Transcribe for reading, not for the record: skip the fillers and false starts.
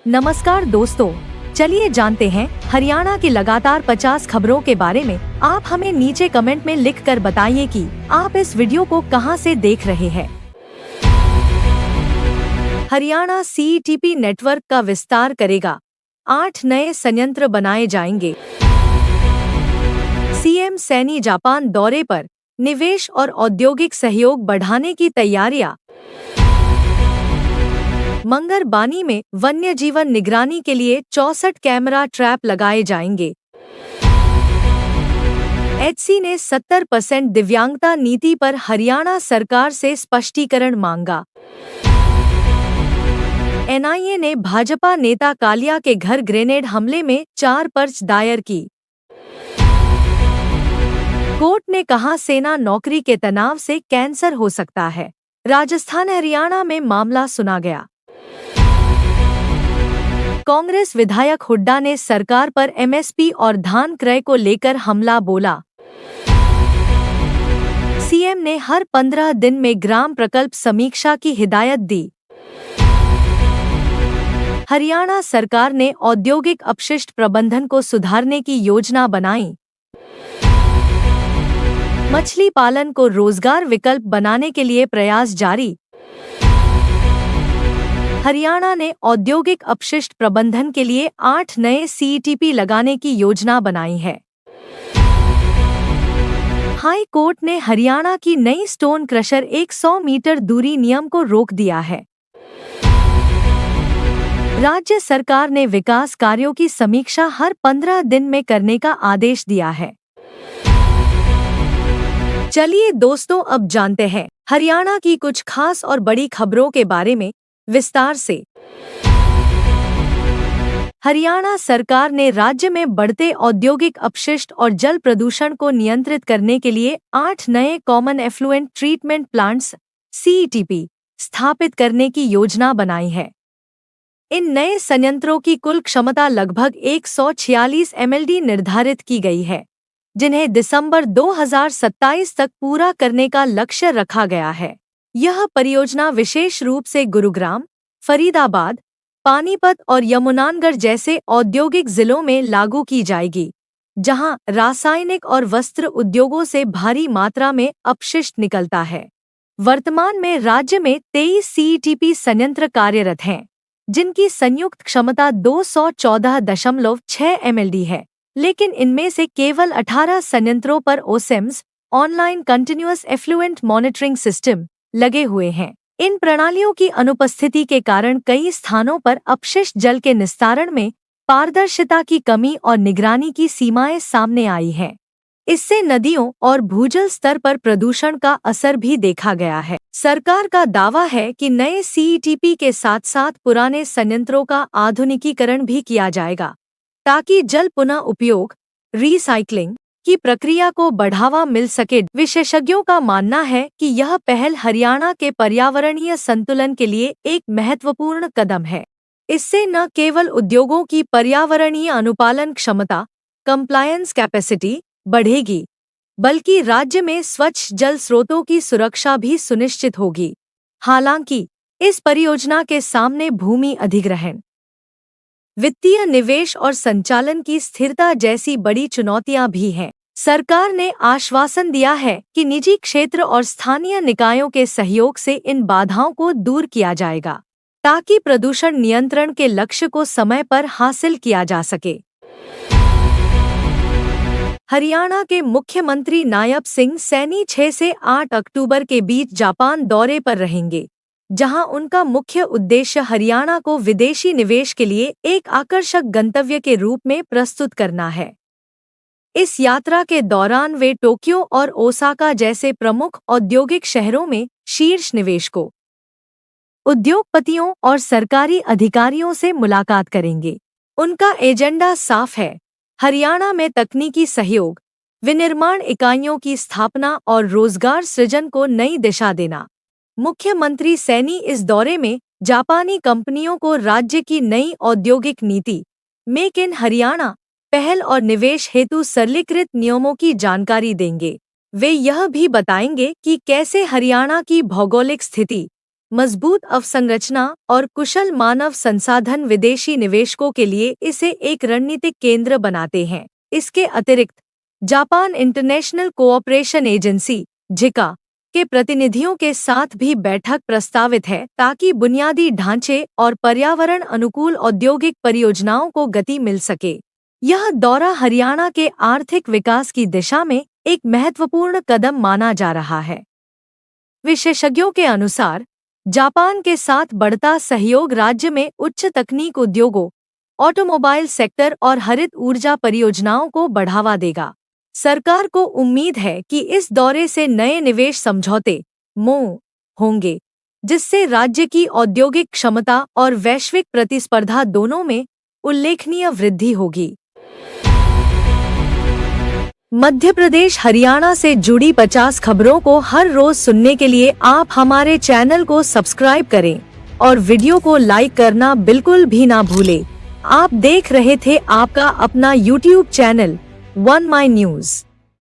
नमस्कार दोस्तों, चलिए जानते हैं हरियाणा की लगातार 50 खबरों के बारे में। आप हमें नीचे कमेंट में लिख कर बताइए कि आप इस वीडियो को कहां से देख रहे हैं। हरियाणा सीईटीपी नेटवर्क का विस्तार करेगा, 8 नए संयंत्र बनाए जाएंगे। सीएम सैनी जापान दौरे पर, निवेश और औद्योगिक सहयोग बढ़ाने की तैयारियां। मंगरबानी में वन्य जीवन निगरानी के लिए 64 कैमरा ट्रैप लगाए जाएंगे। एचसी ने 70% दिव्यांगता नीति पर हरियाणा सरकार से स्पष्टीकरण मांगा। एनआईए ने भाजपा नेता कालिया के घर ग्रेनेड हमले में 4 पर्च दायर की। कोर्ट ने कहा सेना नौकरी के तनाव से कैंसर हो सकता है। राजस्थान हरियाणा में मामला सुना गया। कांग्रेस विधायक हुड्डा ने सरकार पर एमएसपी और धान क्रय को लेकर हमला बोला। सीएम ने हर 15 दिन में ग्राम प्रकल्प समीक्षा की हिदायत दी। हरियाणा सरकार ने औद्योगिक अपशिष्ट प्रबंधन को सुधारने की योजना बनाई। मछली पालन को रोजगार विकल्प बनाने के लिए प्रयास जारी। हरियाणा ने औद्योगिक अपशिष्ट प्रबंधन के लिए 8 नए सीईटीपी लगाने की योजना बनाई है। हाई कोर्ट ने हरियाणा की नई स्टोन क्रशर 100 मीटर दूरी नियम को रोक दिया है। राज्य सरकार ने विकास कार्यों की समीक्षा हर 15 दिन में करने का आदेश दिया है। चलिए दोस्तों, अब जानते हैं हरियाणा की कुछ खास और बड़ी खबरों के बारे में विस्तार से। हरियाणा सरकार ने राज्य में बढ़ते औद्योगिक अपशिष्ट और जल प्रदूषण को नियंत्रित करने के लिए 8 नए common effluent treatment plants CETP स्थापित करने की योजना बनाई है। इन नए संयंत्रों की कुल क्षमता लगभग 146 एमएलडी निर्धारित की गई है, जिन्हें दिसंबर 2027 तक पूरा करने का लक्ष्य रखा गया है। यह परियोजना विशेष रूप से गुरुग्राम, फरीदाबाद, पानीपत और यमुनानगर जैसे औद्योगिक जिलों में लागू की जाएगी, जहां रासायनिक और वस्त्र उद्योगों से भारी मात्रा में अपशिष्ट निकलता है। वर्तमान में राज्य में 23 सीईटीपी संयंत्र कार्यरत हैं, जिनकी संयुक्त क्षमता 214.6 एमएलडी है, लेकिन इनमें से केवल 18 संयंत्रों पर OCEMS online continuous effluent monitoring system लगे हुए हैं। इन प्रणालियों की अनुपस्थिति के कारण कई स्थानों पर अपशिष्ट जल के निस्तारण में पारदर्शिता की कमी और निगरानी की सीमाएं सामने आई हैं। इससे नदियों और भूजल स्तर पर प्रदूषण का असर भी देखा गया है। सरकार का दावा है कि नए सीईटीपी के साथ साथ पुराने संयंत्रों का आधुनिकीकरण भी किया जाएगा, ताकि जल पुनः उपयोग रिसाइक्लिंग की प्रक्रिया को बढ़ावा मिल सके। विशेषज्ञों का मानना है कि यह पहल हरियाणा के पर्यावरणीय संतुलन के लिए एक महत्वपूर्ण कदम है। इससे न केवल उद्योगों की पर्यावरणीय अनुपालन क्षमता कंप्लायंस कैपेसिटी बढ़ेगी, बल्कि राज्य में स्वच्छ जल स्रोतों की सुरक्षा भी सुनिश्चित होगी। हालांकि इस परियोजना के सामने भूमि अधिग्रहण, वित्तीय निवेश और संचालन की स्थिरता जैसी बड़ी चुनौतियां भी हैं। सरकार ने आश्वासन दिया है कि निजी क्षेत्र और स्थानीय निकायों के सहयोग से इन बाधाओं को दूर किया जाएगा, ताकि प्रदूषण नियंत्रण के लक्ष्य को समय पर हासिल किया जा सके। हरियाणा के मुख्यमंत्री नायब सिंह सैनी 6 से 8 अक्टूबर के बीच जापान दौरे पर रहेंगे, जहां उनका मुख्य उद्देश्य हरियाणा को विदेशी निवेश के लिए एक आकर्षक गंतव्य के रूप में प्रस्तुत करना है। इस यात्रा के दौरान वे टोक्यो और ओसाका जैसे प्रमुख औद्योगिक शहरों में शीर्ष निवेशकों, उद्योगपतियों और सरकारी अधिकारियों से मुलाकात करेंगे। उनका एजेंडा साफ है: हरियाणा में तकनीकी सहयोग, विनिर्माण इकाइयों की स्थापना और रोजगार सृजन को नई दिशा देना। मुख्यमंत्री सैनी इस दौरे में जापानी कंपनियों को राज्य की नई औद्योगिक नीति मेक इन हरियाणा पहल और निवेश हेतु सरलीकृत नियमों की जानकारी देंगे। वे यह भी बताएंगे कि कैसे हरियाणा की भौगोलिक स्थिति, मजबूत अवसंरचना और कुशल मानव संसाधन विदेशी निवेशकों के लिए इसे एक रणनीतिक केंद्र बनाते हैं। इसके अतिरिक्त जापान इंटरनेशनल कोऑपरेशन एजेंसी (जिका) के प्रतिनिधियों के साथ भी बैठक प्रस्तावित है ताकि बुनियादी ढांचे और पर्यावरण अनुकूल औद्योगिक परियोजनाओं को गति मिल सके। यह दौरा हरियाणा के आर्थिक विकास की दिशा में एक महत्वपूर्ण कदम माना जा रहा है। विशेषज्ञों के अनुसार जापान के साथ बढ़ता सहयोग राज्य में उच्च तकनीक उद्योगों, ऑटोमोबाइल सेक्टर और हरित ऊर्जा परियोजनाओं को बढ़ावा देगा। सरकार को उम्मीद है कि इस दौरे से नए निवेश समझौते (MOU) होंगे, जिससे राज्य की औद्योगिक क्षमता और वैश्विक प्रतिस्पर्धा दोनों में उल्लेखनीय वृद्धि होगी। मध्य प्रदेश हरियाणा से जुड़ी 50 खबरों को हर रोज सुनने के लिए आप हमारे चैनल को सब्सक्राइब करें और वीडियो को लाइक करना बिल्कुल भी ना भूलें। आप देख रहे थे आपका अपना YouTube चैनल वन माई न्यूज।